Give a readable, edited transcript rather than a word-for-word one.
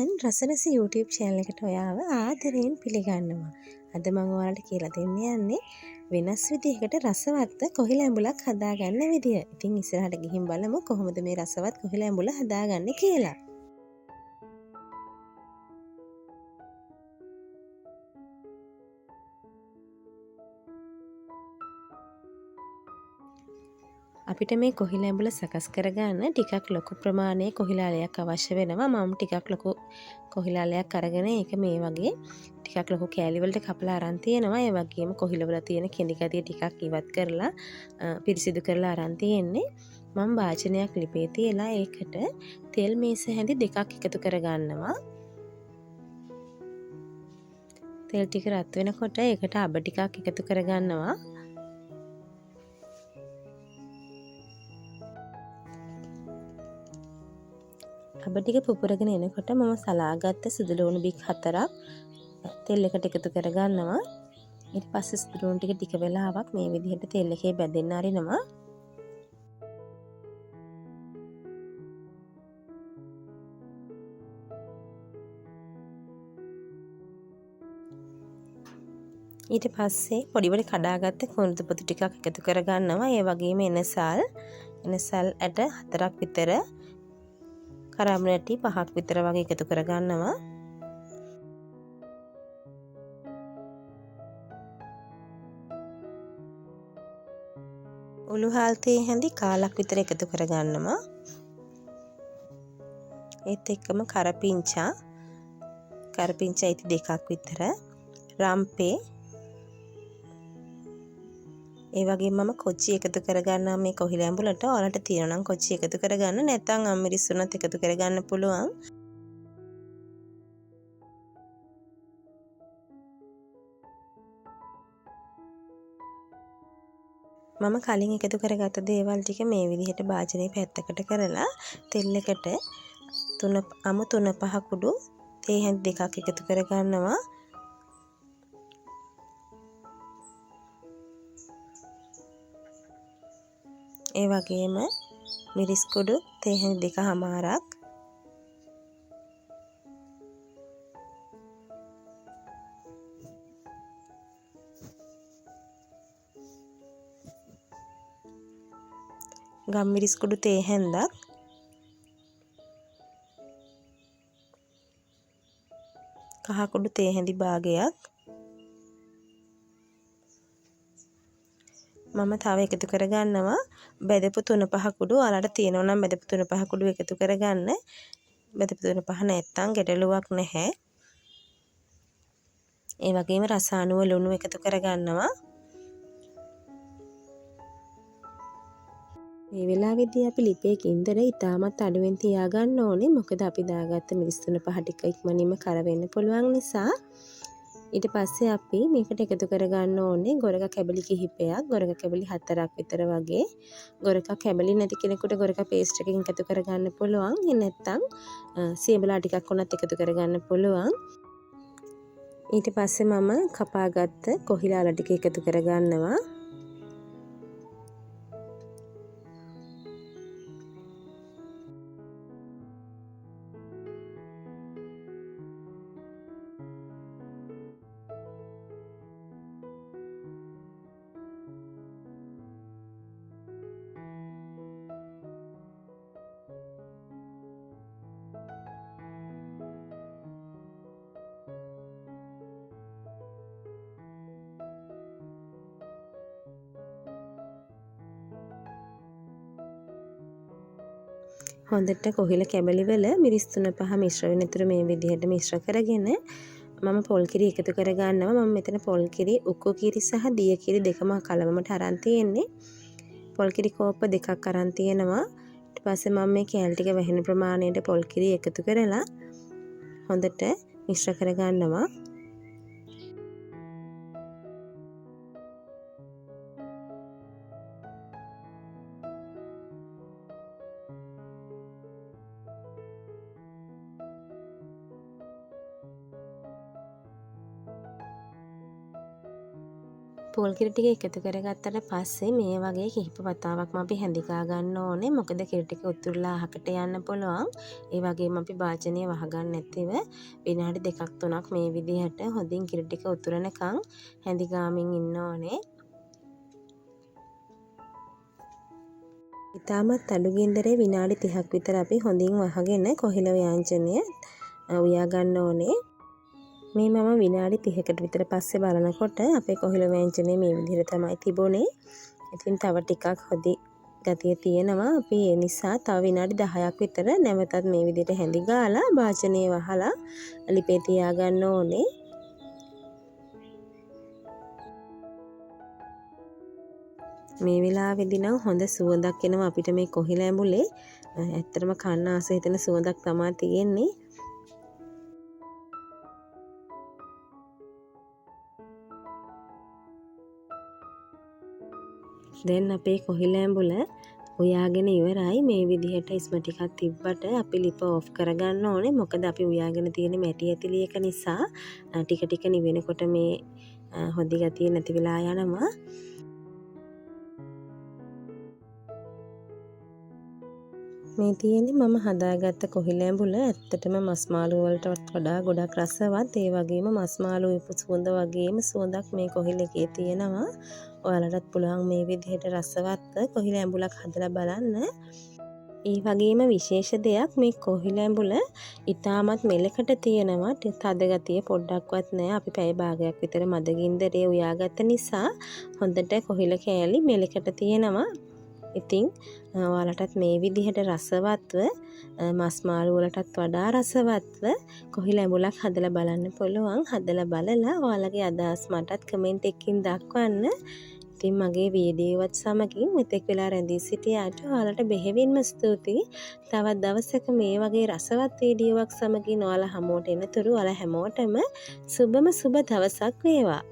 මම රසරස YouTube channel එකට ඔයාව ආදරයෙන් පිළිගන්නවා. අද මම ඔයාලට කියලා දෙන්න යන්නේ වෙනස් විදිහකට රසවත් කොහිල ඇඹුලක් හදාගන්න විදිය. ඉතින් ඉස්සරහට ගිහින් බලමු කොහොමද මේ රසවත් කොහිල ඇඹුල හදාගන්නේ කියලා. අපිට මේ කොහිල ඇඹුල සකස් කරගන්න ටිකක් ලොකු ප්‍රමාණයේ කොහිලාලයක් අවශ්‍ය වෙනවා. මම ටිකක් ලොකු කොහිලාලයක් අරගෙන ඒක මේ වගේ ටිකක් ලොකු කෑලි වලට කපලා අරන් තියෙනවා. ඒ වගේම කොහිලවල තියෙන කෙඳි ගතිය ටිකක් ඉවත් කරලා පිරිසිදු කරලා අරන් තියෙන්නේ. මම වාචනයක් ලිපේ තියලා ඒකට තෙල් මේස හැඳි දෙකක් එකතු කරගන්නවා. තෙල් ටික රත් වෙනකොට ඒකට අබ ටිකක් එකතු කරගන්නවා. අබ ටික පුපුරගෙන එනකොට මම සලාගත්ත සුදු ලුණු බික් 4ක් තෙල් එකට එකතු කරගන්නවා. ඊට පස්සේ සුදු ලුණු ටික ටික වෙලාවක් මේ විදිහට තෙල් එකේ බැදෙන්න අරිනවා. ඊට පස්සේ පොඩිවට කඩාගත්ත කුරුඳු පොතු ටිකක් එකතු කරගන්නවා. ඒ වගේම එනසල් ඇට 4ක් විතර කරාබු නැටි 5ක් විතර වගේ එකතු කරගන්නවා. උළු හාල් තේ හැඳි කාලක් විතර එකතු කරගන්නවා. ඒත් එක්කම කරපිංචා ඉති දෙකක් විතර රම්පේ ඒ වගේම මම කොච්චි එකතු කරගන්නවා මේ කොහිල ඇඹුලට. ඔයාලට තියෙනවා නම් කොච්චි එකතු කරගන්න, නැත්නම් අම්මිරිස් උනත් එකතු කරගන්න පුළුවන්. මම කලින් එකතු කරගත්ත දේවල් ටික මේ විදිහට භාජනයේ පැත්තකට කරලා තෙල් එකට 3-5 කුඩු තේ හැඳි දෙකක් එකතු කරගන්නවා. ඒ වගේම මිරිස් කුඩු තේ හැඳි 2මාරක්, ගම්මිරිස් කුඩු තේ හැන්දක්, කහ කුඩු තේ හැඳි භාගයක්, මම තව එකතු කරගන්නවා බෙදපු 3-5 කුඩු. ඔයාලට තියෙනවා නම් බෙදපු 3-5 කුඩු එකතු කරගන්න. බෙදපු 3-5 නැත්තම් ගැටලුවක් නැහැ. ඒ වගේම රස අනුව ලුණු එකතු කරගන්නවා. මේ වෙලාවේදී අපි ලිපේ ගින්දර ඉතාමත් අඩුවෙන් තියාගන්න ඕනේ. මොකද අපි දාගත්ත මිරිස් 3-5 ටික ඉක්මනින්ම කර වෙන්න පුළුවන් නිසා. ඊට පස්සේ අපි මේකට එකතු කරගන්න ඕනේ ගොරක කැබලි කිහිපයක්, ගොරක කැබලි 4ක් විතර වගේ. ගොරක කැබලි නැති කෙනෙකුට ගොරක පේස්ට් එකකින් එකතු කරගන්න පුළුවන්. එහෙ නැත්නම් සියඹලා ටිකක් උනත් එකතු කරගන්න පුළුවන්. ඊට පස්සේ මම කපාගත්ත කොහිලාල ටික එකතු කරගන්නවා. හොඳට කොහිල කැබලි වල මිරිස් 3-5 මිශ්‍ර වෙන තුරු මේ විදිහට මිශ්‍ර කරගෙන මම පොල් කිරි එකතු කරගන්නවා. මම මෙතන පොල් කිරි, උක්කු කිරි සහ දිය කිරි දෙකම කලවමට අරන් තියෙන්නේ. පොල් කිරි කෝප්ප දෙකක් අරන් තියෙනවා. ඊට පස්සේ මම මේ කෑලි ටික වැහෙන ප්‍රමාණයට පොල් කිරි එකතු කරලා හොඳට මිශ්‍ර කරගන්නවා. පෝල් කිරි ටික එකතු කරගත්තට පස්සේ මේ වගේ කිහිප වතාවක්ම අපි හැඳිකා ගන්න ඕනේ. මොකද කිරි ටික උතුරලා අහකට යන්න පුළුවන්. ඒ වගේම අපි භාජනය වහගන්න නැතිව විනාඩි 2ක් 3ක් මේ විදිහට හොඳින් කිරි ටික උතුරනකම් හැඳිගාමින් ඉන්න ඕනේ. ඉතාමත් අඩු ගින්දරේ විනාඩි 30ක් විතර අපි හොඳින් වහගෙන කොහිල ව්‍යාංජනය උයා ගන්න ඕනේ. මේ මම විනාඩි 30කට විතර පස්සේ බලනකොට අපේ කොහිල ව්‍යාංජනය මේ විදිහට තමයි තිබුණේ. ඉතින් තව ටිකක් හොදි ගතිය තියෙනවා. අපි ඒ නිසා තව විනාඩි 10ක් විතර නැවතත් මේ විදිහට හැඳි ගාලා භාජනයේ වහලා ලිපේ තියා ගන්න ඕනේ. මේ වෙලාවේදී නම් හොඳ සුවඳක් එනවා අපිට මේ කොහිල ඇඹුලේ. ඇත්තටම කන්න ආස හිතෙන සුවඳක් තමයි තියෙන්නේ. දැන් අපේ කොහිල ඇඹුල උයාගෙන ඉවරයි. මේ විදිහට ඉස්ම ටිකක් තිබ්බට අපි ලිප ඔෆ් කරගන්න ඕනේ. මොකද අපි උයාගෙන තියෙන මැටි ඇතිලි එක නිසා ටික ටික නිවෙනකොට මේ හොදි ගතිය නැති වෙලා යනවා. මේ තියෙන්නේ මම හදාගත්ත කොහිල ඇඹුල. ඇත්තටම මස් මාළු වලට වඩා ගොඩක් රසවත්. ඒ වගේම මස් මාළු සුවඳ වගේම සුවඳක් මේ කොහිල එකේ තියෙනවා. ඔයාලටත් පුළුවන් මේ විදිහට රසවත් කොහිල ඇඹුලක් හදලා බලන්න. ඒ වගේම විශේෂ දෙයක් මේ කොහිල ඇඹුල ඉතාමත් මෙලකට තියෙනවා. තද ගතිය පොඩ්ඩක්වත් නැහැ. අපි පැය භාගයක් විතර මද ගින්දරේ උයාගත්ත නිසා හොඳට කොහිල කෑලි මෙලකට තියෙනවා. ඉතින් ඔයාලටත් මේ විදිහට රසවත්ව මස් මාළු වලටත් වඩා රසවත්ව කොහිල ඇඹුලක් හදලා බලන්න පුළුවන්. හදලා බලලා ඔයාලගේ අදහස් මටත් කමෙන්ට් එකකින් දක්වන්න. ඉතින් මගේ වීඩියෝවත් සමගින් මෙතෙක් වෙලා රැඳී සිටියාට ඔයාලට බෙහෙවින්ම ස්තුතියි. තවත් දවසක මේ වගේ රසවත් වීඩියෝවක් සමගින් ඔයාලා හමුවට එනතුරු ඔයාලා හැමෝටම සුබම සුබ දවසක් වේවා.